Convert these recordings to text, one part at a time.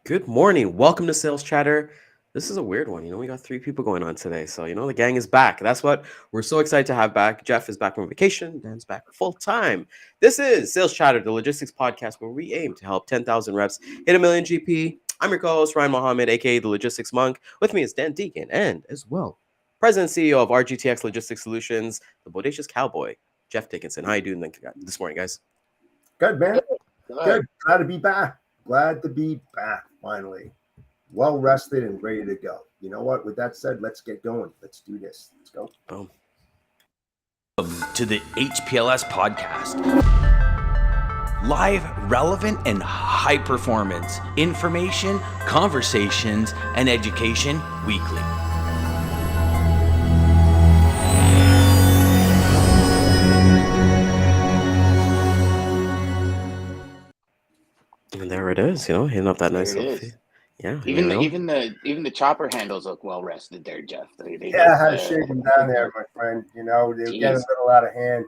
Good morning. Welcome to Sales Chatter. This is a weird one. We got three people going on today. So, the gang is back. That's what we're so excited to have back. Jeff is back from vacation. Dan's back full time. This is Sales Chatter, the logistics podcast where we aim to help 10,000 reps hit a million GP. I'm your co host, Ryan Mohammed, aka the Logistics Monk. With me is Dan Deegan and as well, President and CEO of RGTX Logistics Solutions, the Bodacious Cowboy, Jeff Dickinson. How you doing this morning, guys? Good, man. Good. Glad to be back. Glad to be back, finally. Well rested and ready to go. You know what? With that said, let's get going. Let's do this. Let's go. Boom. Welcome to the HPLS podcast. Live, relevant, and high performance information, conversations, and education weekly. And there it is, hitting up that There nice it little is. Yeah. Even the chopper handles look well rested there, Jeff. They Yeah, I had to shake them down there, my friend. They're getting a little out of hand.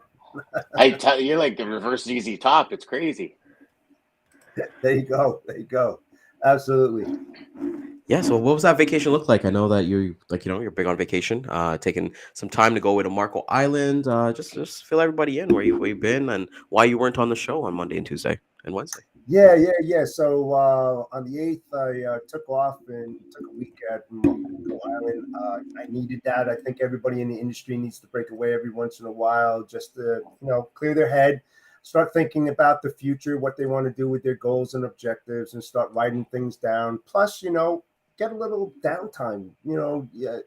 I tell you, like the reverse easy top. It's crazy. There you go. There you go. Absolutely. Yeah. So what was that vacation look like? I know that you're big on vacation, taking some time to go away to Marco Island. Just fill everybody in where you've been and why you weren't on the show on Monday and Tuesday and Wednesday. Yeah. So on the 8th, I took off and took a week at Marco Island. I needed that. I think everybody in the industry needs to break away every once in a while just to, clear their head, start thinking about the future, what they want to do with their goals and objectives, and start writing things down. Plus, get a little downtime.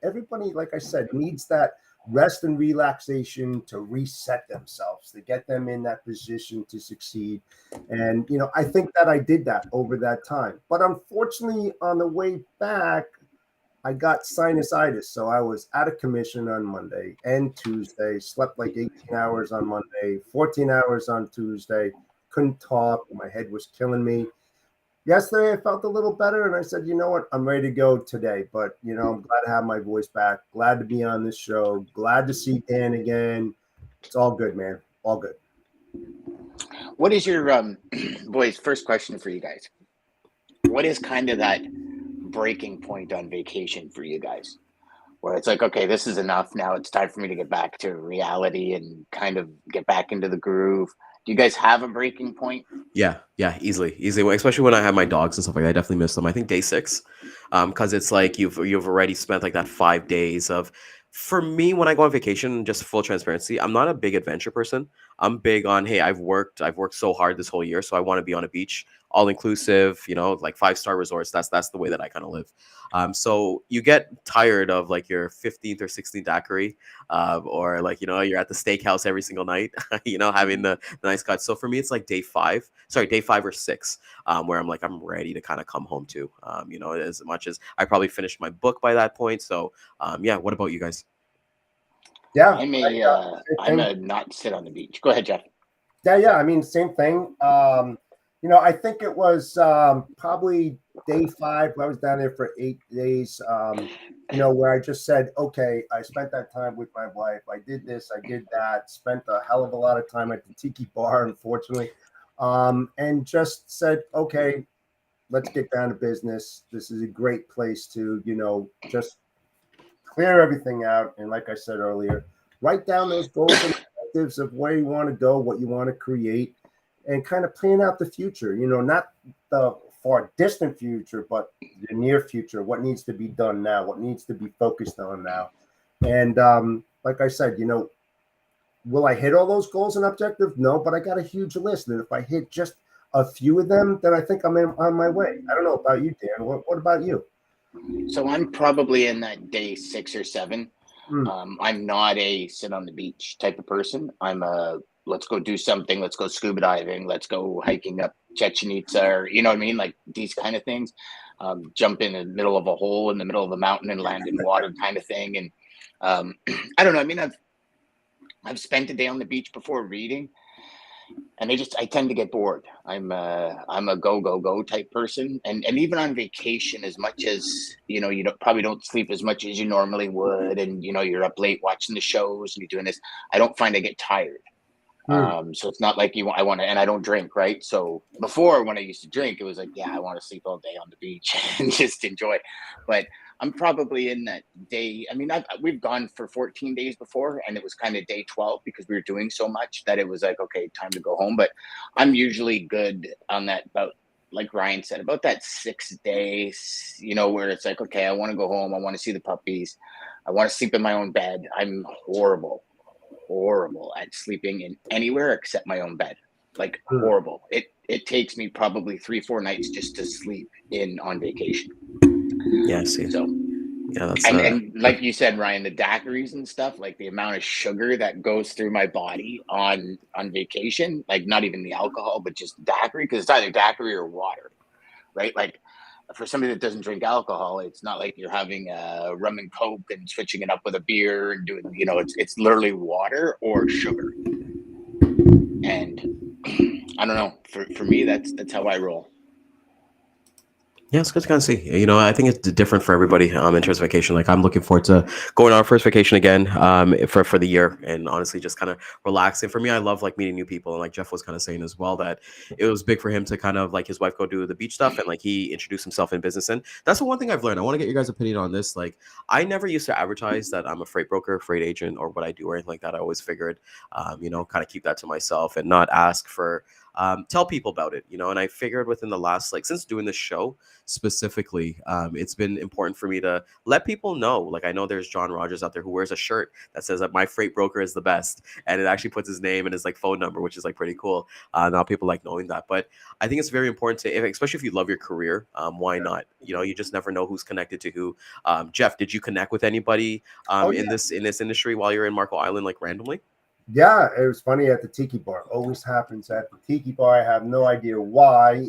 Everybody, like I said, needs that rest and relaxation to reset themselves, to get them in that position to succeed. And, I think that I did that over that time. But unfortunately, on the way back, I got sinusitis. So I was out of commission on Monday and Tuesday, slept like 18 hours on Monday, 14 hours on Tuesday, couldn't talk. My head was killing me. Yesterday, I felt a little better, and I said, you know what? I'm ready to go today. But, I'm glad to have my voice back. Glad to be on this show. Glad to see Dan again. It's all good, man. All good. What is your boys? First question for you guys. What is kind of that breaking point on vacation for you guys, where it's like, okay, this is enough. Now it's time for me to get back to reality and kind of get back into the groove. Do you guys have a breaking point? Yeah, easily, especially when I have my dogs and stuff like that. I definitely miss them. I think day 6, because it's like you've already spent like that 5 days of. For me, when I go on vacation, just full transparency, I'm not a big adventure person. I'm big on, hey, I've worked so hard this whole year, so I want to be on a beach, all inclusive, like 5-star resorts. That's the way that I kind of live. So you get tired of like your 15th or 16th daiquiri, or like you're at the steakhouse every single night, having the nice cut. So for me, it's like day 5 or 6, where I'm ready to kind of come home to, as much as I probably finished my book by that point. So yeah, what about you guys? Yeah, I'm a not sit on the beach. Go ahead, Jeff. Yeah. I mean, same thing. I think it was probably day 5. I was down there for 8 days. Where I just said, okay, I spent that time with my wife. I did this, I did that. Spent a hell of a lot of time at the tiki bar, unfortunately, and just said, okay, let's get down to business. This is a great place to, just clear everything out. And like I said earlier, write down those goals and objectives of where you want to go, what you want to create, and kind of plan out the future, not the far distant future, but the near future, what needs to be done now, what needs to be focused on now. And like I said, will I hit all those goals and objectives? No, but I got a huge list. And if I hit just a few of them, then I think I'm on my way. I don't know about you, Dan. What about you? So I'm probably in that day 6 or 7. I'm not a sit on the beach type of person. I'm a let's go do something. Let's go scuba diving. Let's go hiking up Chichen Itza, or you know what I mean, like these kind of things. Jump in the middle of a hole in the middle of a mountain and land in water, kind of thing. And I don't know. I mean, I've spent a day on the beach before reading, and I tend to get bored. I'm a go type person, and even on vacation, as much as you probably don't sleep as much as you normally would, and you're up late watching the shows and you're doing this. I don't find I get tired. So it's not like I want to, and I don't drink, right? So before, when I used to drink, it was like, yeah, I want to sleep all day on the beach and just enjoy. But I'm probably in that day. I mean, we've gone for 14 days before, and it was kind of day 12 because we were doing so much that it was like, okay, time to go home. But I'm usually good on that, about like Ryan said, about that 6 days, where it's like, okay, I want to go home. I want to see the puppies. I want to sleep in my own bed. I'm horrible at sleeping in anywhere except my own bed. Like horrible. It takes me probably 3-4 nights just to sleep in on vacation. Yeah, I see. So yeah, that's and like you said, Ryan, the daiquiris and stuff, like the amount of sugar that goes through my body on vacation, like not even the alcohol, but just daiquiri, because it's either daiquiri or water, right? Like for somebody that doesn't drink alcohol, it's not like you're having a rum and coke and switching it up with a beer and doing, it's literally water or sugar. And I don't know, for me, that's how I roll. Yeah, it's good to kind of see. I think it's different for everybody in terms of vacation. Like I'm looking forward to going on our first vacation again for the year, and honestly just kind of relaxing. For me, I love like meeting new people, and like Jeff was kind of saying as well that it was big for him to kind of like his wife go do the beach stuff, and like he introduced himself in business. And that's the one thing I've learned. I want to get your guys' opinion on this. Like I never used to advertise that I'm a freight broker, freight agent, or what I do or anything like that. I always figured, kind of keep that to myself and not ask for tell people about it, and I figured within the last, like, since doing this show specifically, it's been important for me to let people know. Like I know there's John Rogers out there who wears a shirt that says that my freight broker is the best, and it actually puts his name and his like phone number, which is like pretty cool. Now people like knowing that, but I think it's very important to, especially if you love your career, why not? You just never know who's connected to who. Jeff, did you connect with anybody in this industry while you're in Marco Island, like randomly? Yeah, it was funny at the tiki bar. Always happens at the tiki bar. I have no idea why,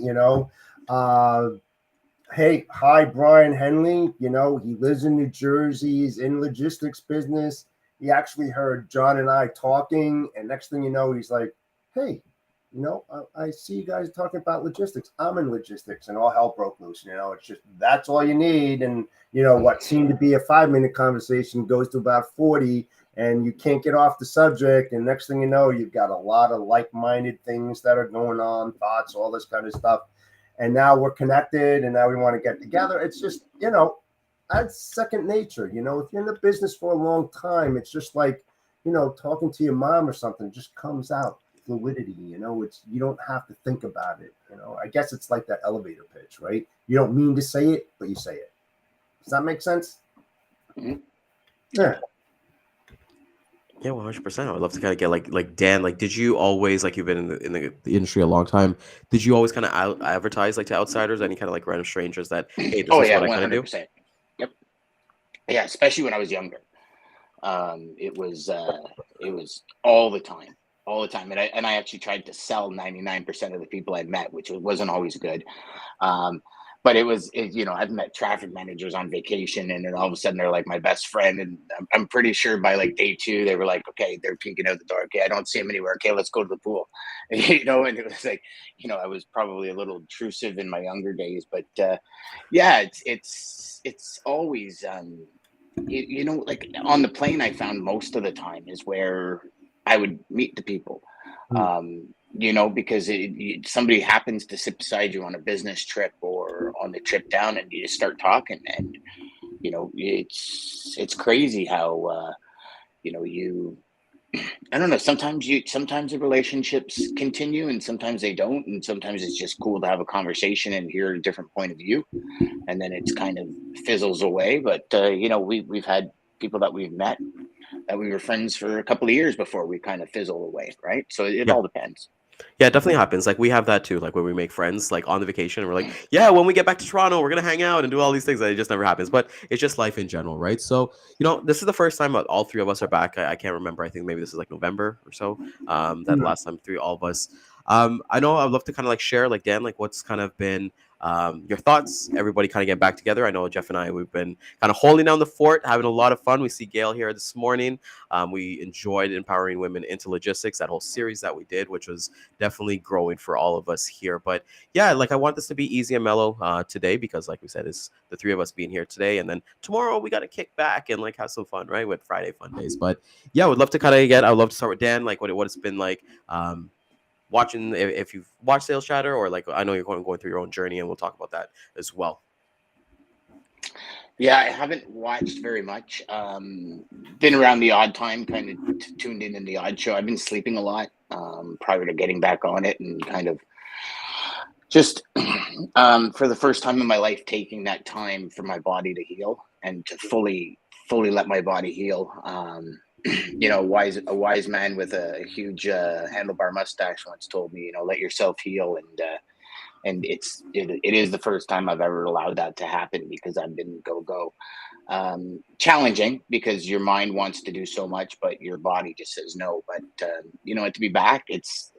Hey, hi, Brian Henley. He lives in New Jersey. He's in logistics business. He actually heard John and I talking, and next thing you know, he's like, hey, I see you guys talking about logistics. I'm in logistics, and all hell broke loose. It's just, that's all you need. And, what seemed to be a 5-minute conversation goes to about 40, and you can't get off the subject. And next thing you know, you've got a lot of like-minded things that are going on, thoughts, all this kind of stuff. And now we're connected, and now we want to get together. It's just, that's second nature. If you're in the business for a long time, it's just like, talking to your mom or something, it just comes out. Fluidity, it's, you don't have to think about it. I guess it's like that elevator pitch, right? You don't mean to say it, but you say it. Does that make sense? Mm-hmm. Yeah. Yeah, 100%. I would love to kind of get like Dan. Like, did you always, like, you've been in the industry a long time? Did you always kind of advertise like to outsiders, any kind of like random strangers that, hey, this is what I kind of do? Yep. Yeah, especially when I was younger. It was all the time. And I actually tried to sell 99% of the people I met, which wasn't always good. But I've met traffic managers on vacation, and then all of a sudden they're like my best friend. And I'm pretty sure by like day 2, they were like, okay, they're peeking out the door. Okay, I don't see them anywhere. Okay, let's go to the pool. And it was like, I was probably a little intrusive in my younger days, but yeah, it's always, like on the plane, I found most of the time is where I would meet the people. Because somebody happens to sit beside you on a business trip or on the trip down, and you just start talking, and it's crazy how I don't know, sometimes the relationships continue, and sometimes they don't, and sometimes it's just cool to have a conversation and hear a different point of view, and then it's kind of fizzles away. But we've had people that we've met that we were friends for a couple of years before we kind of fizzle away, right? So it all depends. Yeah, it definitely happens. Like we have that too. Like when we make friends, like on the vacation, and we're like, yeah, when we get back to Toronto, we're gonna hang out and do all these things. And it just never happens. But it's just life in general, right? So this is the first time all 3 of us are back. I can't remember. I think maybe this is like November or so. That last time all of us. I know I'd love to kind of like share, like Dan, like what's kind of been your thoughts. Everybody kind of get back together. I know Jeff and I, we've been kind of holding down the fort, having a lot of fun. We see Gail here this morning. We enjoyed empowering women into logistics, that whole series that we did, which was definitely growing for all of us here. But yeah, like I want this to be easy and mellow today because, like we said, it's the three of us being here today, and then tomorrow we got to kick back and like have some fun, right? With Friday fun days. But yeah, would love to kind of I'd love to start with Dan, like what it's been like. Watching if you've watched Sales Chatter, or like I know you're going through your own journey, and we'll talk about that as well. Yeah, I haven't watched very much. Been around the odd time, kind of tuned in the odd show. I've been sleeping a lot prior to getting back on it, and kind of just for the first time in my life, taking that time for my body to heal and to fully let my body heal. You know, a wise man with a huge handlebar mustache once told me, you know, let yourself heal, and it is the first time I've ever allowed that to happen because I've been go. Challenging because your mind wants to do so much, but your body just says no. But you know, to be back, it's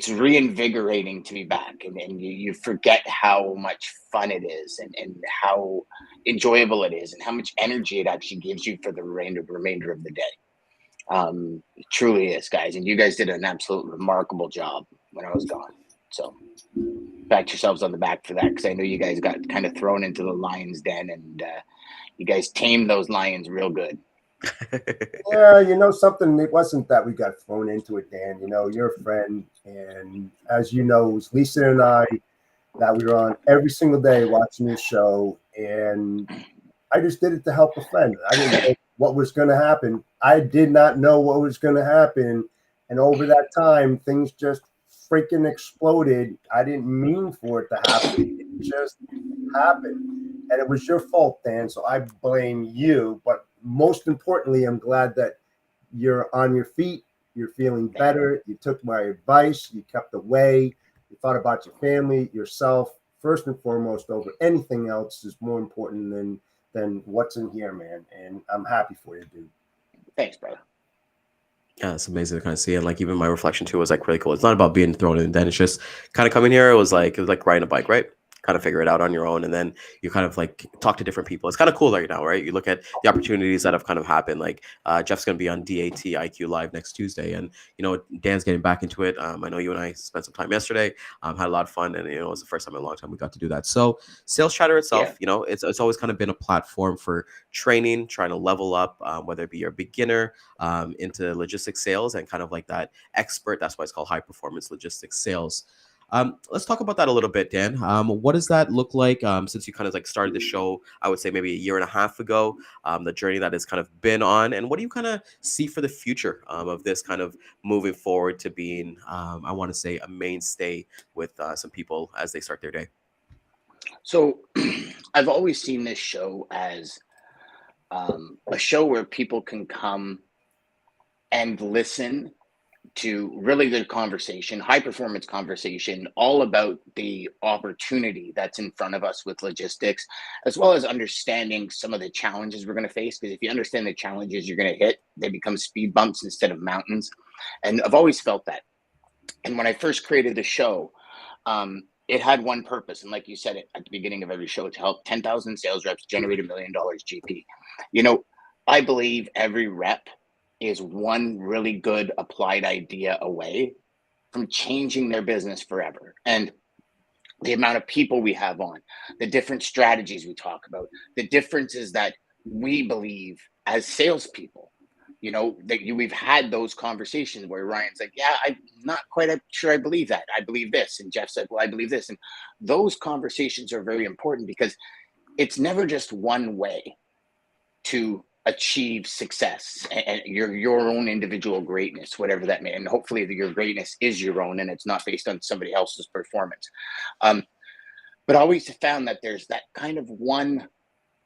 reinvigorating to be back, and you forget how much fun it is, and how enjoyable it is, and how much energy it actually gives you for the remainder of the day. It truly is, guys, and you guys did an absolute remarkable job when I was gone. So pat yourselves on the back for that, because I know you guys got kind of thrown into the lion's den, and you guys tamed those lions real good. Yeah, you know something, it wasn't that we got thrown into it, Dan. You know, you're a friend, and as you know, it was Lisa and I that we were on every single day watching your show, and I just did it to help a friend. I didn't know what was going to happen. I did not know what was going to happen, and over that time, things just freaking exploded. I didn't mean for it to happen. It just happened, and it was your fault, Dan, so I blame you. But most importantly, I'm glad that you're on your feet, you're feeling better, you took my advice, you kept away, you thought about your family, yourself. First and foremost, over anything else is more important than what's in here, man. And I'm happy for you, dude. Thanks, brother. Yeah, it's amazing to kind of see. And like even my reflection too was like really cool. It's not about being thrown in, then it's just kind of coming here. It was like riding a bike, right? Kind of figure it out on your own, and then you kind of like talk to different people. It's kind of cool right now, right? You look at the opportunities that have kind of happened. Like Jeff's going to be on DAT IQ Live next Tuesday, and you know Dan's getting back into it. I know you and I spent some time yesterday, had a lot of fun, and you know it was the first time in a long time we got to do that. So Sales Chatter itself, you know, it's always kind of been a platform for training, trying to level up, whether it be your beginner into logistics sales and kind of like that expert. That's why it's called high performance logistics sales. Let's talk about that a little bit, Dan. What does that look like since you kind of like started the show, I would say maybe a year and a half ago, the journey that has kind of been on, and what do you kind of see for the future of this kind of moving forward to being, I want to say, a mainstay with some people as they start their day? So I've always seen this show as a show where people can come and listen to really good conversation, high performance conversation, all about the opportunity that's in front of us with logistics, as well as understanding some of the challenges we're going to face. Because if you understand the challenges you're going to hit, they become speed bumps instead of mountains. And I've always felt that. And when I first created the show, it had one purpose. And like you said it at the beginning of every show, to help 10,000 sales reps generate $1 million GP. You know, I believe every rep is one really good applied idea away from changing their business forever. And the amount of people we have on, the different strategies we talk about, the differences that we believe as salespeople, you know, that we've had those conversations where Ryan's like, yeah, I'm not quite sure I believe that. I believe this. And Jeff said, well, I believe this. And those conversations are very important because it's never just one way to achieve success and your own individual greatness, whatever that may, and hopefully your greatness is your own and it's not based on somebody else's performance. But I always found that there's that kind of one,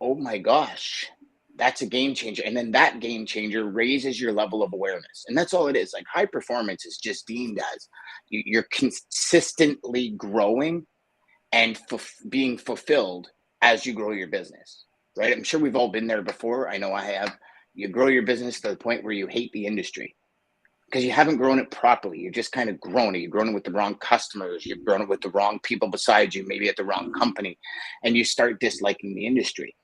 oh my gosh, that's a game changer. And then that game changer raises your level of awareness. And that's all it is. Like high performance is just deemed as you're consistently growing and being fulfilled as you grow your business. Right? I'm sure we've all been there before. I know I have. You grow your business to the point where you hate the industry because you haven't grown it properly. You're just kind of grown it. You've grown it with the wrong customers. You've grown it with the wrong people beside you, maybe at the wrong company, and you start disliking the industry.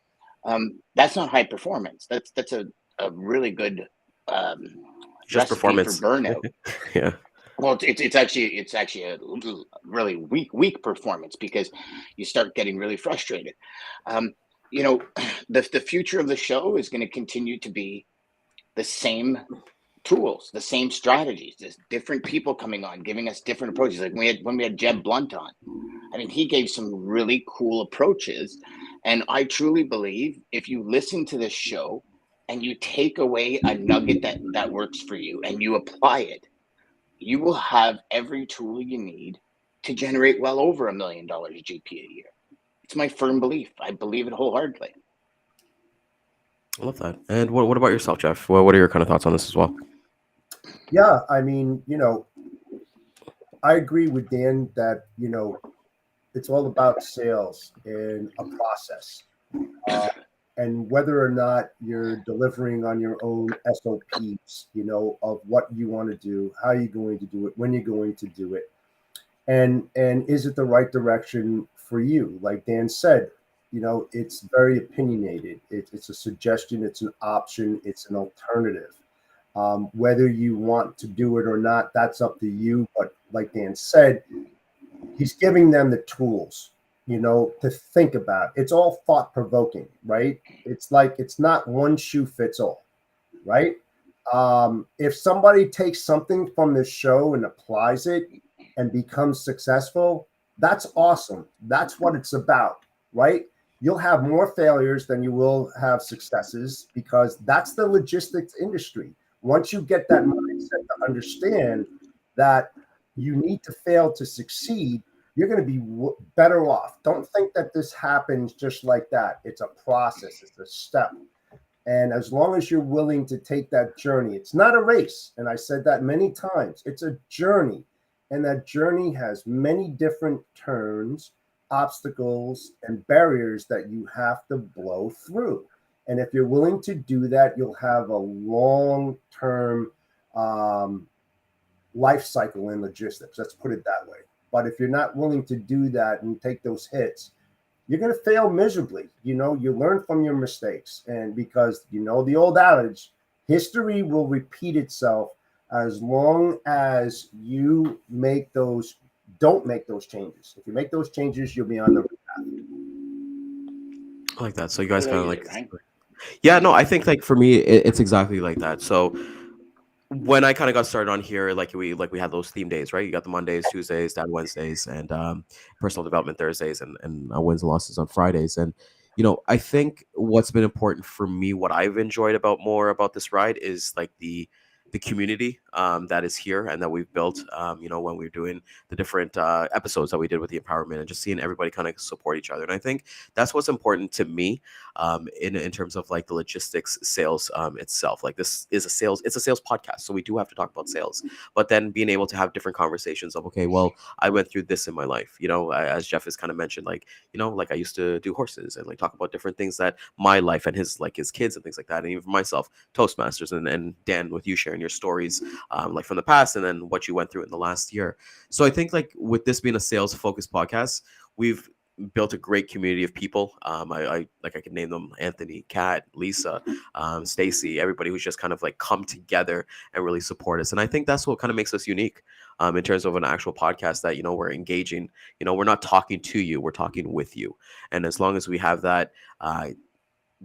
That's not high performance. That's a really good Just recipe for performance. burnout. Yeah. Well, it's actually a really weak performance, because you start getting really frustrated. You know, the future of the show is going to continue to be the same tools, the same strategies. There's different people coming on, giving us different approaches. Like when we had Jeb Blunt on, I mean, he gave some really cool approaches, and I truly believe if you listen to this show and you take away a nugget that works for you and you apply it, you will have every tool you need to generate well over $1 million GP a year. It's my firm belief. I believe it wholeheartedly. I love that. And what about yourself, Jeff? What are your kind of thoughts on this as well? Yeah, I mean, I agree with Dan that, it's all about sales and a process. And whether or not you're delivering on your own SOPs, of what you want to do, how you're going to do it, when you're going to do it, and is it the right direction for you? Like Dan said, it's very opinionated. It's a suggestion, it's an option, it's an alternative. Whether you want to do it or not, that's up to you. But like Dan said, he's giving them the tools, to think about. It's all thought provoking, right? It's like, it's not one shoe fits all, right? If somebody takes something from this show and applies it and becomes successful, that's awesome. That's what it's about, right? You'll have more failures than you will have successes, because that's the logistics industry. Once you get that mindset to understand that you need to fail to succeed, you're going to be better off. Don't think that this happens just like that. It's a process. It's a step. And as long as you're willing to take that journey, it's not a race. And I said that many times. It's a journey. And that journey has many different turns, obstacles, and barriers that you have to blow through. And if you're willing to do that, you'll have a long-term life cycle in logistics. Let's put it that way. But if you're not willing to do that and take those hits, you're going to fail miserably. You learn from your mistakes. And because, the old adage, history will repeat itself as long as you don't make those changes. If you make those changes, you'll be on the right path. I like that. So you guys kind of like, right? Yeah, no, I think like for me, it's exactly like that. So when I kind of got started on here, like we had those theme days, right? You got the Mondays, Tuesdays, Dad Wednesdays, and personal development Thursdays, and wins and losses on Fridays. And I think what's been important for me, what I've enjoyed more about this ride, is like the community that is here and that we've built. When we were doing the different episodes that we did with the empowerment, and just seeing everybody kind of support each other. And I think that's what's important to me in terms of like the logistics sales itself. Like this is it's a sales podcast, so we do have to talk about sales, but then being able to have different conversations of, okay, well, I went through this in my life, as Jeff has kind of mentioned, like like I used to do horses, and like talk about different things that my life and his kids and things like that, and even for myself, Toastmasters, and Dan, with you sharing your stories like from the past, and then what you went through in the last year. So I think like with this being a sales focused podcast, we've built a great community of people. I could name them: Anthony, Kat, Lisa, Stacy, everybody who's just kind of like come together and really support us. And I think that's what kind of makes us unique in terms of an actual podcast, that we're engaging. We're not talking to you, we're talking with you. And as long as we have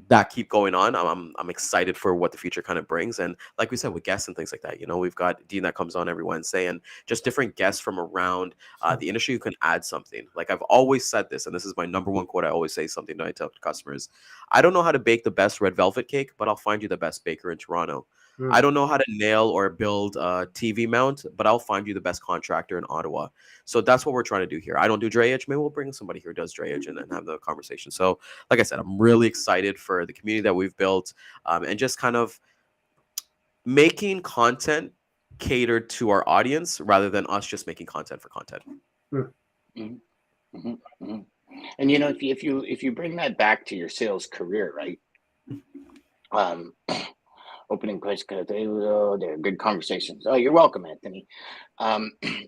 that keep going on, I'm excited for what the future kind of brings. And like we said, with guests and things like that, we've got Dean that comes on every Wednesday, and just different guests from around the industry who can add something. Like I've always said this, and this is my number one quote. I always say something that I tell customers: I don't know how to bake the best red velvet cake, but I'll find you the best baker in Toronto. I don't know how to nail or build a TV mount, but I'll find you the best contractor in Ottawa. So that's what we're trying to do here. I don't do drayage. Maybe we'll bring somebody here who does drayage and have the conversation. So like I said, I'm really excited for the community that we've built, and just kind of making content catered to our audience rather than us just making content for content. Mm-hmm. Mm-hmm. Mm-hmm. And if you bring that back to your sales career, right? opening question. They're good conversations. Oh, you're welcome, Anthony.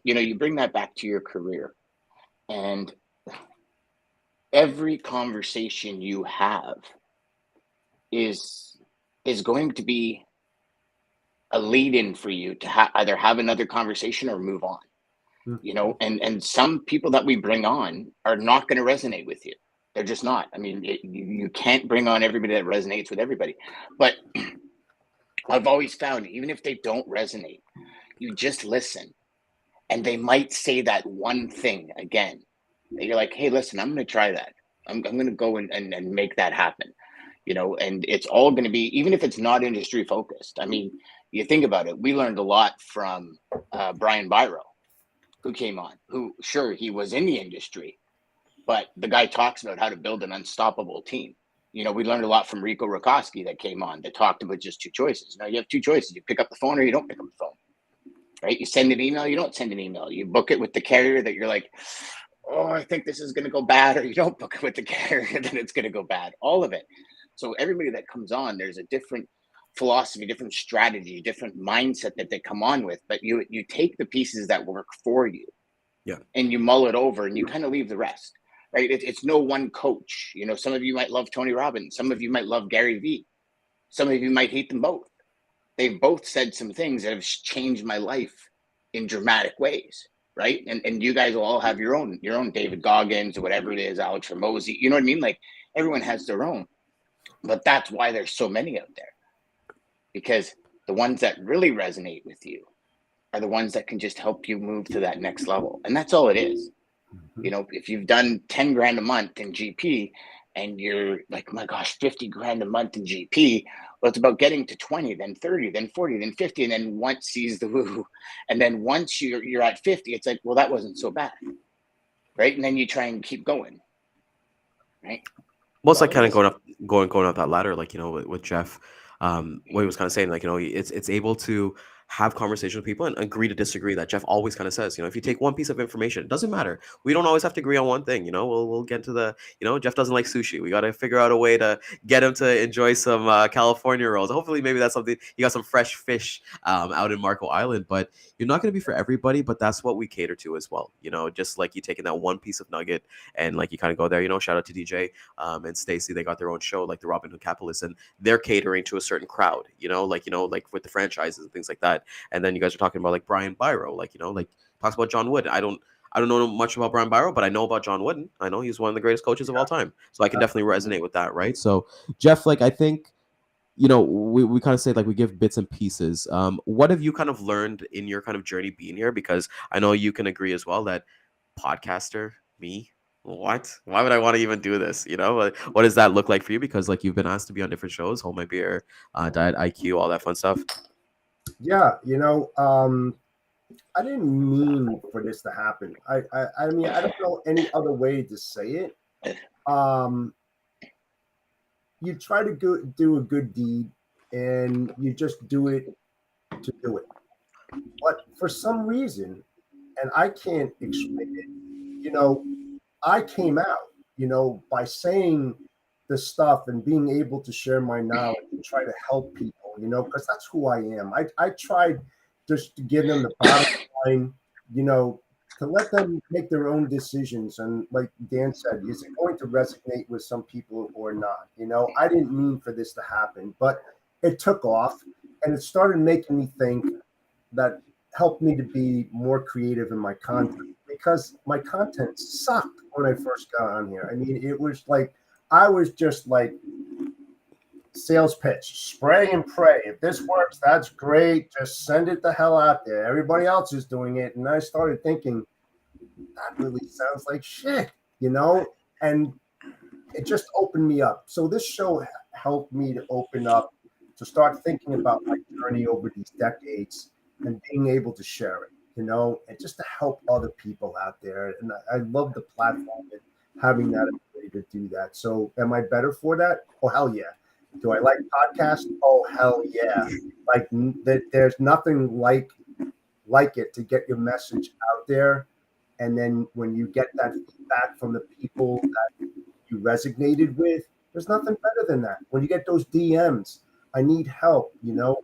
You bring that back to your career, and every conversation you have is going to be a lead-in for you to either have another conversation or move on. And some people that we bring on are not going to resonate with you. They're just not. I mean, you can't bring on everybody that resonates with everybody. But I've always found, even if they don't resonate, you just listen, and they might say that one thing again. You're like, hey, listen, I'm going to try that. I'm going to go and make that happen. And it's all going to be, even if it's not industry focused. I mean, you think about it, we learned a lot from Brian Biro, who came on, who, sure, he was in the industry, but the guy talks about how to build an unstoppable team. We learned a lot from Rico Rakoski that came on that talked about just two choices. Now you have two choices. You pick up the phone or you don't pick up the phone, right? You send an email, you don't send an email. You book it with the carrier that you're like, oh, I think this is going to go bad, or you don't book it with the carrier, then it's going to go bad. All of it. So everybody that comes on, there's a different philosophy, different strategy, different mindset that they come on with, but you take the pieces that work for you, and you mull it over, and you kind of leave the rest, right? It's no one coach. Some of you might love Tony Robbins, some of you might love Gary Vee, some of you might hate them both. They've both said some things that have changed my life in dramatic ways, right? And you guys will all have your own David Goggins or whatever it is, Alex Hormozy. You know what I mean? Like, everyone has their own, but that's why there's so many out there. Because the ones that really resonate with you are the ones that can just help you move to that next level. And that's all it is. If you've done 10 grand a month in GP and you're like, my gosh, 50 grand a month in GP, well, it's about getting to 20, then 30, then 40, then 50. And then once sees the woo. And then once you're at 50, it's like, well, that wasn't so bad. Right. And then you try and keep going. Right. Well, it's like kind of going up that ladder, like, with Jeff, what he was kind of saying, like, it's able to have conversations with people and agree to disagree. That Jeff always kind of says, if you take one piece of information, it doesn't matter. We don't always have to agree on one thing. We'll get into the, Jeff doesn't like sushi. We got to figure out a way to get him to enjoy some California rolls. Hopefully, maybe that's something. You got some fresh fish out in Marco Island, but you're not going to be for everybody. But that's what we cater to as well. Just like you taking that one piece of nugget and like you kind of go there. Shout out to DJ and Stacy. They got their own show, like the Robin Hood Capitalists, and they're catering to a certain crowd. Like with the franchises and things like that. And then you guys are talking about like Brian Biro, like talks about John Wooden. I don't know much about Brian Biro, but I know about John Wooden. I know he's one of the greatest coaches of all time, so I can definitely resonate with that, right? So Jeff, like, I think we kind of say like we give bits and pieces. What have you kind of learned in your kind of journey being here? Because I know you can agree as well that podcaster, me, what? Why would I want to even do this? What does that look like for you? Because like you've been asked to be on different shows, Hold My Beer, Diet IQ, all that fun stuff. Yeah, I didn't mean for this to happen. I mean, I don't know any other way to say it. You try to do a good deed, and you just do it to do it. But for some reason, and I can't explain it, I came out, by saying the stuff and being able to share my knowledge and try to help people, because that's who I am. I tried just to give them the bottom line, to let them make their own decisions. And like Dan said, is it going to resonate with some people or not? I didn't mean for this to happen, but it took off, and it started making me think. That helped me to be more creative in my content, because my content sucked when I first got on here. I mean, it was like, I was just like sales pitch, spray and pray. If this works, that's great. Just send it the hell out there. Everybody else is doing it. And I started thinking, that really sounds like shit, and it just opened me up. So this show helped me to open up, to start thinking about my journey over these decades and being able to share it, and just to help other people out there. And I love the platform and having that ability to do that. So am I better for that? Oh, hell yeah. Do I like podcasts? Oh, hell yeah. Like there's nothing like it to get your message out there. And then when you get that feedback from the people that you resonated with, there's nothing better than that. When you get those DMs, I need help.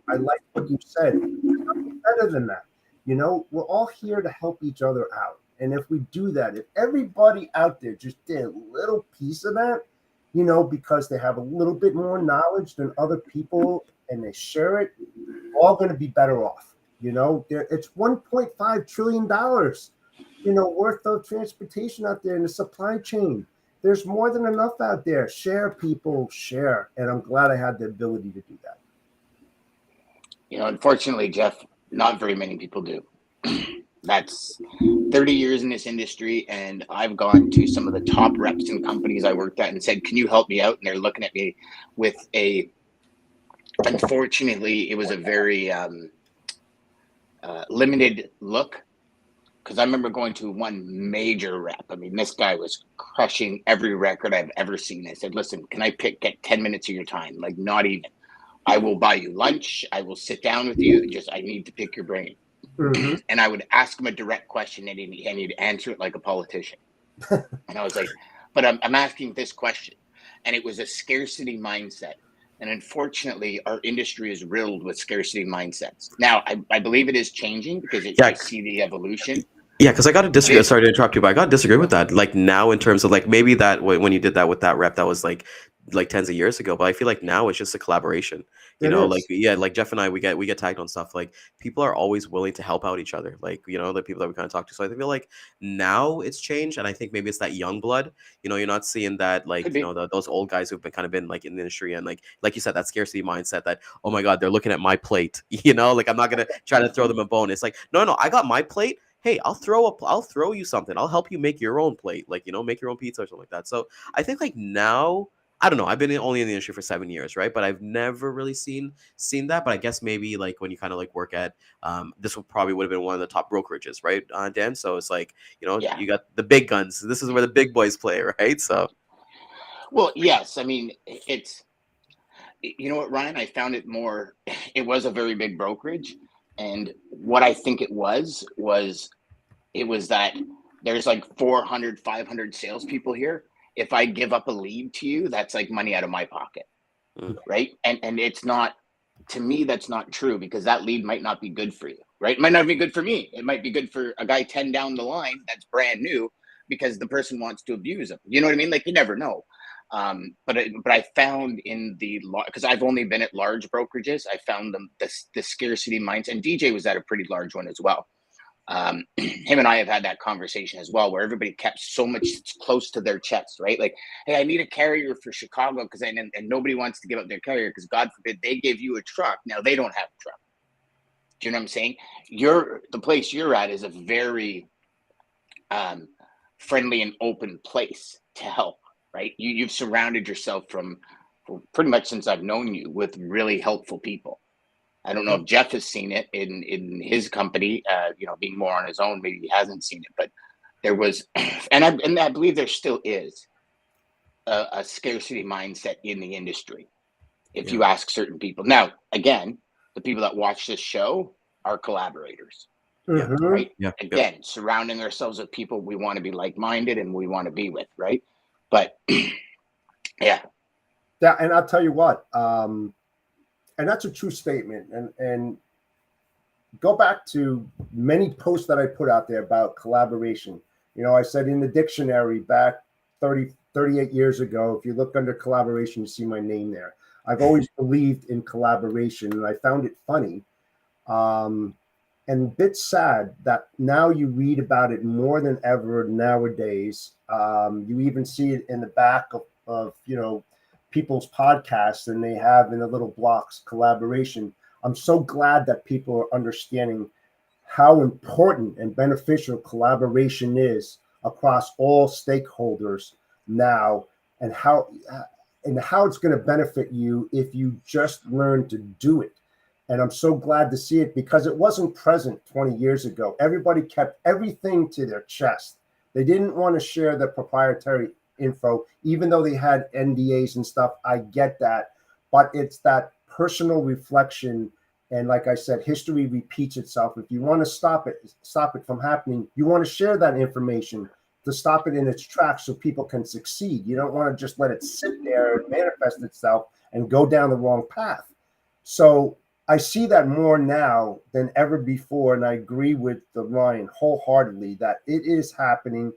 I like what you said. There's nothing better than that. We're all here to help each other out. And if we do that, if everybody out there just did a little piece of that, because they have a little bit more knowledge than other people and they share it, we're all going to be better off. It's $1.5 trillion, worth of transportation out there in the supply chain. There's more than enough out there. Share, people, share. And I'm glad I had the ability to do that. Unfortunately, Jeff, not very many people do. That's 30 years in this industry, and I've gone to some of the top reps and companies I worked at and said, can you help me out? And they're looking at me with unfortunately, it was a very limited look, because I remember going to one major rep. I mean, this guy was crushing every record I've ever seen. I said, listen, can I get 10 minutes of your time? Like, not even. I will buy you lunch. I will sit down with you. I need to pick your brain. Mm-hmm. And I would ask him a direct question, and he'd answer it like a politician. And I was like, but I'm asking this question. And it was a scarcity mindset. And unfortunately, our industry is riddled with scarcity mindsets. Now, I believe it is changing because I see the evolution. Yeah, because I got to disagree. Sorry to interrupt you, but I got to disagree with that. Like now, in terms of like maybe that when you did that with that rep, that was like tens of years ago. But I feel like now it's just a collaboration. Like Jeff and I, we get tagged on stuff. Like people are always willing to help out each other. Like the people that we kind of talk to. So I feel like now it's changed, and I think maybe it's that young blood. You're not seeing that like those old guys who've been like in the industry and like you said, that scarcity mindset that, oh my God, they're looking at my plate. Like I'm not gonna try to throw them a bone. It's like no, I got my plate. Hey, I'll throw you something. I'll help you make your own plate, like make your own pizza or something like that. So I think like now, I don't know. I've been only in the industry for 7 years, right? But I've never really seen that. But I guess maybe like when you kind of like work at this would have been one of the top brokerages, right, Dan? So it's like you got the big guns. This is where the big boys play, right? So, well, yes. I mean, it's what, Ryan? I found it more. It was a very big brokerage. And what I think it was that there's like 400, 500 salespeople here. If I give up a lead to you, that's like money out of my pocket, right? And it's not, to me, that's not true, because that lead might not be good for you, right? It might not be good for me. It might be good for a guy 10 down the line that's brand new because the person wants to abuse him. You know what I mean? Like, you never know. But I found because I've only been at large brokerages, I found the scarcity minds, and DJ was at a pretty large one as well. Him and I have had that conversation as well, where everybody kept so much close to their chest, right? Like, hey, I need a carrier for Chicago and nobody wants to give up their carrier because God forbid they give you a truck. Now they don't have a truck. Do you know what I'm saying? The place you're at is a very friendly and open place to help. Right, you've surrounded yourself from pretty much since I've known you with really helpful people. I don't know if Jeff has seen it in his company, being more on his own. Maybe he hasn't seen it, but there was, and I believe there still is a scarcity mindset in the industry. If you ask certain people, now again, the people that watch this show are collaborators, right? Yeah. Again, surrounding ourselves with people we want to be like-minded and we want to be with, right? But yeah, and I'll tell you what, and that's a true statement. And go back to many posts that I put out there about collaboration. I said in the dictionary back 38 years ago, if you look under collaboration, you see my name there. I've always believed in collaboration, and I found it funny and a bit sad that now you read about it more than ever nowadays. You even see it in the back of people's podcasts, and they have in the little blocks collaboration. I'm so glad that people are understanding how important and beneficial collaboration is across all stakeholders now, and how it's going to benefit you if you just learn to do it. And I'm so glad to see it, because it wasn't present 20 years ago. Everybody kept everything to their chest. They didn't want to share their proprietary info, even though they had NDAs and stuff. I get that. But it's that personal reflection. And like I said, history repeats itself. If you want to stop it from happening, you want to share that information to stop it in its tracks so people can succeed. You don't want to just let it sit there and manifest itself and go down the wrong path. So I see that more now than ever before, and I agree with the Ryan wholeheartedly that it is happening,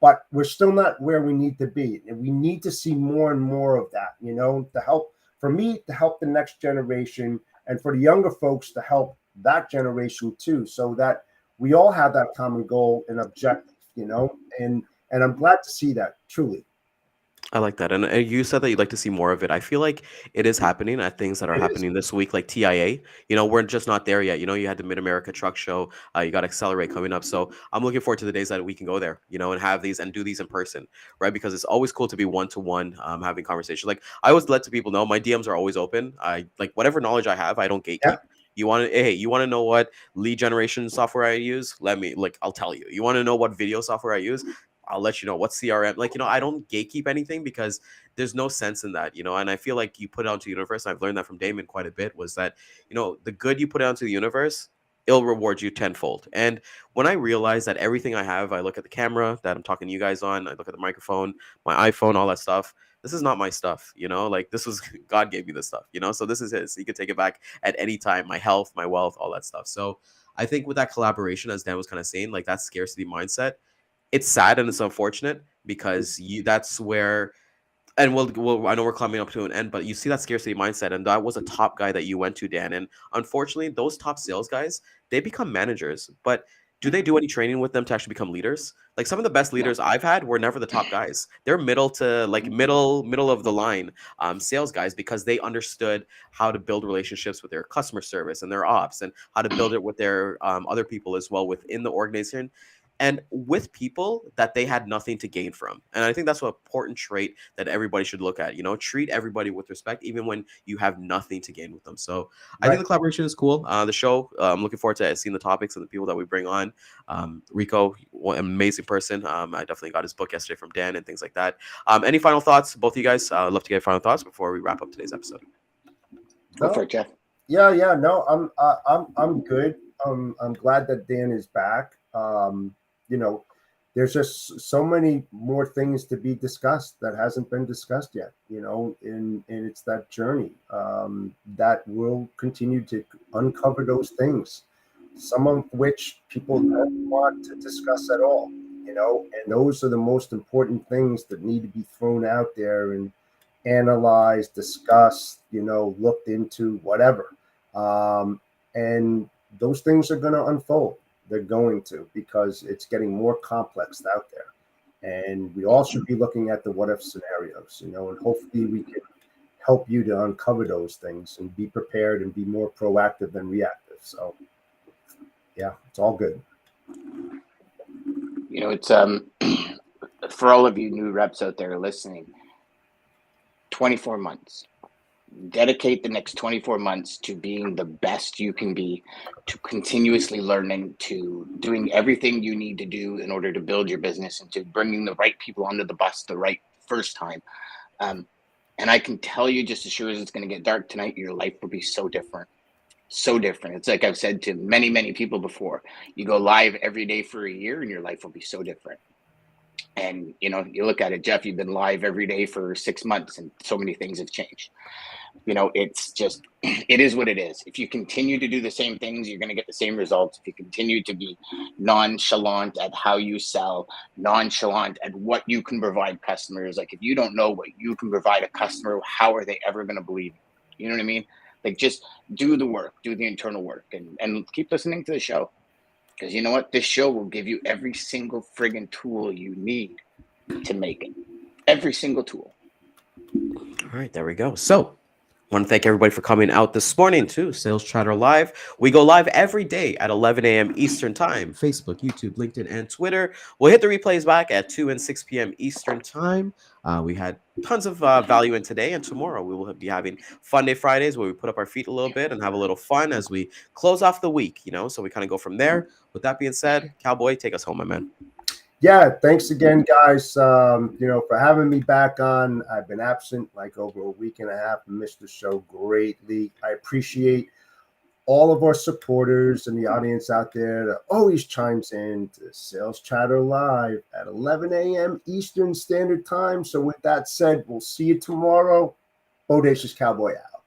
but we're still not where we need to be, and we need to see more and more of that. To help for me to help the next generation, and for the younger folks to help that generation too, so that we all have that common goal and objective. And I'm glad to see that truly. I like that. And you said that you'd like to see more of it. I feel like it is happening at things that are It is. happening this week, like TIA. We're just not there yet. You had the Mid America Truck Show. You got Accelerate coming up. So I'm looking forward to the days that we can go there, and have these and do these in person, right? Because it's always cool to be one to one, having conversations. Like I always let to people know my DMs are always open. I like whatever knowledge I have, I don't Yeah. gatekeep. You want to know what lead generation software I use? I'll tell you. You want to know what video software I use? I'll let you know what CRM. I don't gatekeep anything because there's no sense in that. And I feel like you put it out to the universe. And I've learned that from Daman quite a bit. Was that the good you put out to the universe, it'll reward you tenfold. And when I realize that everything I have, I look at the camera that I'm talking to you guys on, I look at the microphone, my iPhone, all that stuff. This is not my stuff, like this was God gave me this stuff, so this is his. He could take it back at any time. My health, my wealth, all that stuff. So I think with that collaboration, as Dan was kind of saying, like that scarcity mindset, it's sad and it's unfortunate because that's where, and I know we're coming up to an end, but you see that scarcity mindset, and that was a top guy that you went to, Dan. And unfortunately, those top sales guys, they become managers, but do they do any training with them to actually become leaders? Like some of the best leaders I've had were never the top guys. They're middle to middle of the line sales guys, because they understood how to build relationships with their customer service and their ops, and how to build it with their other people as well within the organization, and with people that they had nothing to gain from. And I think that's an important trait that everybody should look at. Treat everybody with respect, even when you have nothing to gain with them. So I think the collaboration is cool. The show, I'm looking forward to seeing the topics and the people that we bring on. Rico, amazing person. I definitely got his book yesterday from Dan and things like that. Any final thoughts, both of you guys? I'd love to get final thoughts before we wrap up today's episode. Go for it, Jeff. Yeah. No, I'm good. I'm glad that Dan is back. There's just so many more things to be discussed that hasn't been discussed yet, and it's that journey that will continue to uncover those things, some of which people don't want to discuss at all, and those are the most important things that need to be thrown out there and analyzed, discussed, looked into, whatever. And those things are going to unfold. They're going to, because it's getting more complex out there, and we all should be looking at the what if scenarios, and hopefully we can help you to uncover those things and be prepared and be more proactive than reactive. So yeah, it's all good. It's for all of you new reps out there listening, 24 months. Dedicate the next 24 months to being the best you can be, to continuously learning, to doing everything you need to do in order to build your business, and to bringing the right people onto the bus the right first time. And I can tell you, just as sure as it's going to get dark tonight, your life will be so different. So different. It's like I've said to many, many people before, you go live every day for a year and your life will be so different. And, you look at it, Jeff, you've been live every day for 6 months and so many things have changed. It's just, it is what it is. If you continue to do the same things, you're going to get the same results. If you continue to be nonchalant at how you sell, nonchalant at what you can provide customers, like if you don't know what you can provide a customer, how are they ever going to believe you? You know what I mean? Like just do the work, do the internal work, and keep listening to the show. Because you know what? This show will give you every single friggin' tool you need to make it. Every single tool. All right, there we go. So I want to thank everybody for coming out this morning to Sales Chatter Live. We go live every day at 11 a.m. Eastern Time, Facebook, YouTube, LinkedIn, and Twitter. We'll hit the replays back at 2 and 6 p.m. Eastern Time. We had tons of value in today, and tomorrow we will be having Fun Day Fridays where we put up our feet a little bit and have a little fun as we close off the week, so we kind of go from there. With that being said, Cowboy, take us home, my man. Yeah, thanks again, guys, for having me back on. I've been absent like over a week and a half and missed the show greatly. I appreciate all of our supporters and the audience out there that always chimes in to Sales Chatter Live at 11 a.m. Eastern Standard Time. So with that said, we'll see you tomorrow. Bodacious Cowboy out.